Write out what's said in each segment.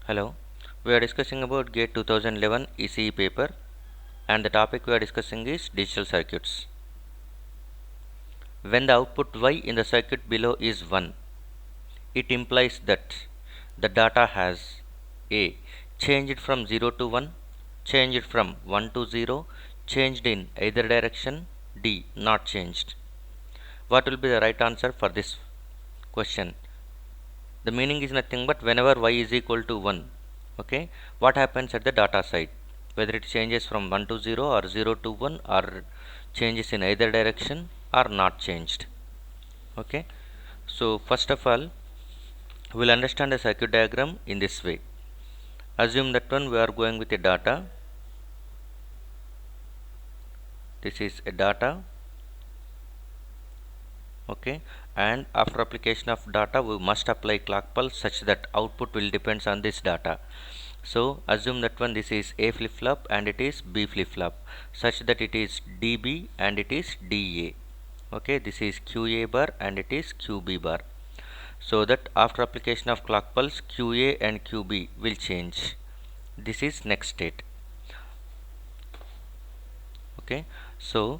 Hello, we are discussing about GATE 2011 ECE paper, and the topic we are discussing is digital circuits. When the output Y in the circuit below is 1, it implies that the data has A. Changed from 0 to 1, changed from 1 to 0, changed in either direction, D. Not changed. What will be the right answer for this question? The meaning is nothing but whenever Y is equal to 1, okay, what happens at the data side, whether it changes from 1 to 0 or 0 to 1 or changes in either direction or not changed. Okay, so first of all we'll understand the circuit diagram in this way. Assume that one we are going with a data. This is a data, okay, and after application of data we must apply clock pulse such that output will depends on this data. So assume that one this is A flip flop and it is B flip flop such that it is DB and it is DA. Okay, this is QA bar and it is QB bar. So that after application of clock pulse QA and QB will change. This is next state. Okay, so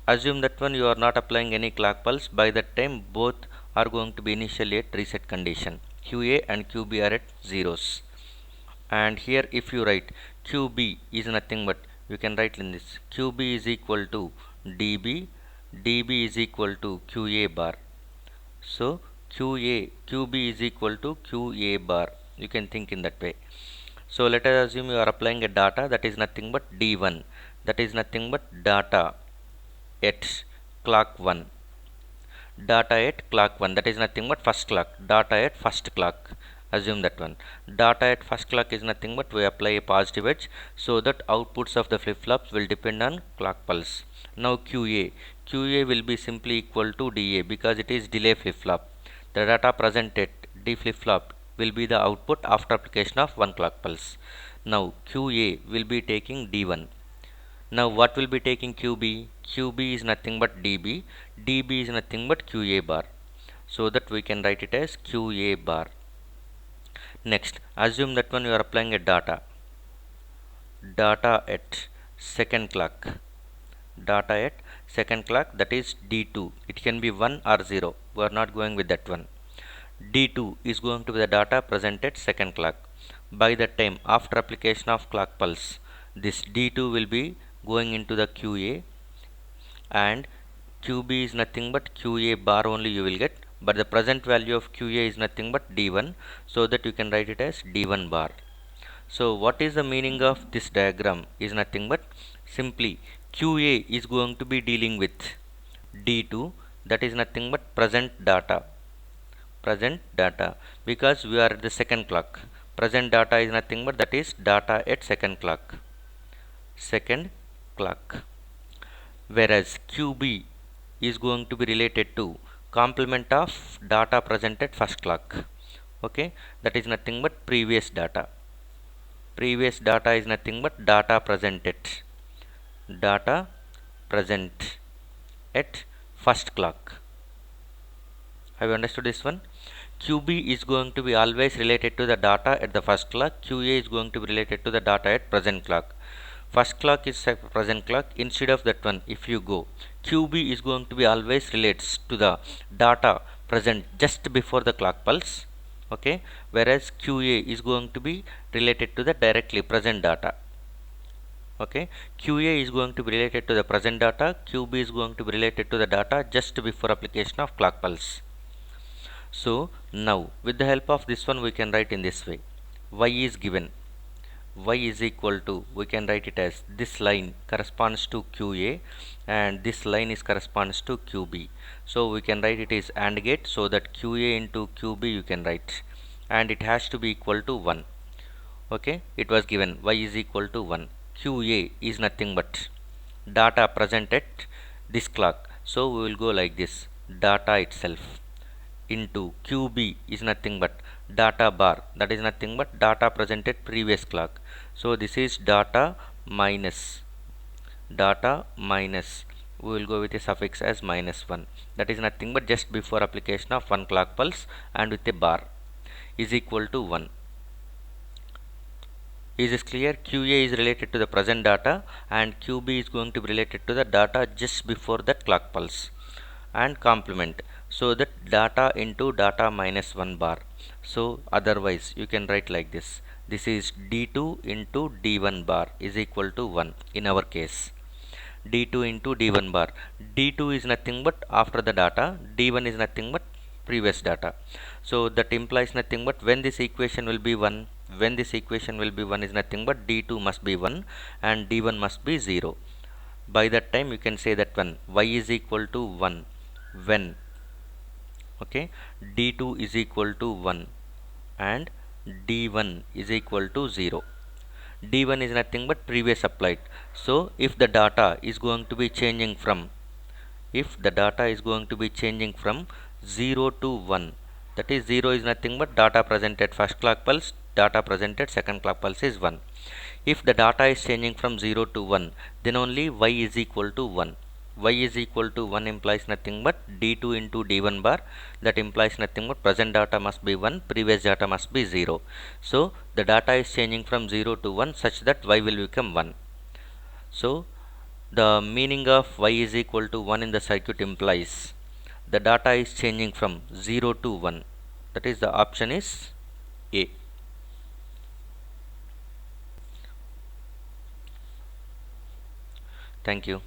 assume that one you are not applying any clock pulse. By that time both are going to be initially at reset condition. QA and QB are at zeros. And here if you write QB is nothing but you can write in this QB is equal to DB, DB is equal to QA bar. So QB is equal to QA bar. You can think in that way. So let us assume you are applying a data that is nothing but D1, that is nothing but data at clock 1, data at clock 1, that is nothing but first clock, data at first clock. Assume that one data at first clock is nothing but we apply a positive edge so that outputs of the flip-flops will depend on clock pulse. Now QA will be simply equal to DA because it is delay flip-flop. The data present at D flip-flop will be the output after application of one clock pulse. Now QA will be taking D1. Now what will be taking QB? QB is nothing but DB, DB is nothing but QA bar, so that we can write it as QA bar. Next, assume that one you are applying a data at second clock, data at second clock, that is D2. It can be 1 or 0. We are not going with that one. D2 is going to be the data present at second clock. By that time after application of clock pulse, this D2 will be going into the QA and QB is nothing but QA bar only you will get, but the present value of QA is nothing but D1, so that you can write it as D1 bar. So what is the meaning of this diagram is nothing but simply QA is going to be dealing with D2, that is nothing but present data, because we are at the second clock. Present data is nothing but that is data at second clock, whereas QB is going to be related to complement of data present at first clock. Okay, that is nothing but previous data. Previous data is nothing but data present at first clock. Have you understood this one? QB is going to be always related to the data at the first clock. QA is going to be related to the data at present clock. First clock is present clock. Instead of that one, if you go, QB is going to be always relates to the data present just before the clock pulse. Okay, whereas QA is going to be related to the directly present data. Okay, QA is going to be related to the present data, QB is going to be related to the data just before application of clock pulse. So now with the help of this one we can write in this way. Y is given, Y is equal to, we can write it as this line corresponds to QA and this line is corresponds to QB. So we can write it is AND gate, so that QA into QB you can write, and it has to be equal to 1. Okay, it was given Y is equal to 1. QA is nothing but data present at this clock, so we will go like this, data itself into QB is nothing but data bar, that is nothing but data present at previous clock. So this is data minus, we will go with a suffix as -1, that is nothing but just before application of one clock pulse and with a bar, is equal to 1. Is this clear? QA is related to the present data and QB is going to be related to the data just before that clock pulse. And complement. So that data into data minus 1 bar. So otherwise you can write like this. This is D2 into D1 bar is equal to 1 in our case. D2 into D1 bar. D2 is nothing but after the data. D1 is nothing but previous data. So that implies nothing but when this equation will be 1, when this equation will be 1 is nothing but D2 must be 1 and D1 must be 0. By that time you can say that one y is equal to 1 when, okay, D2 is equal to 1 and D1 is equal to 0. D1 is nothing but previous applied. So if the data is going to be changing from, if the data is going to be changing from 0 to 1, that is 0 is nothing but data present at first clock pulse, data present at second clock pulse is 1. If the data is changing from 0 to 1, then only y is equal to 1. Y is equal to 1 implies nothing but D2 into D1 bar. That implies nothing but present data must be 1, previous data must be 0. So the data is changing from 0 to 1 such that y will become 1. So the meaning of y is equal to 1 in the circuit implies the data is changing from 0 to 1. That is the option is A. Thank you.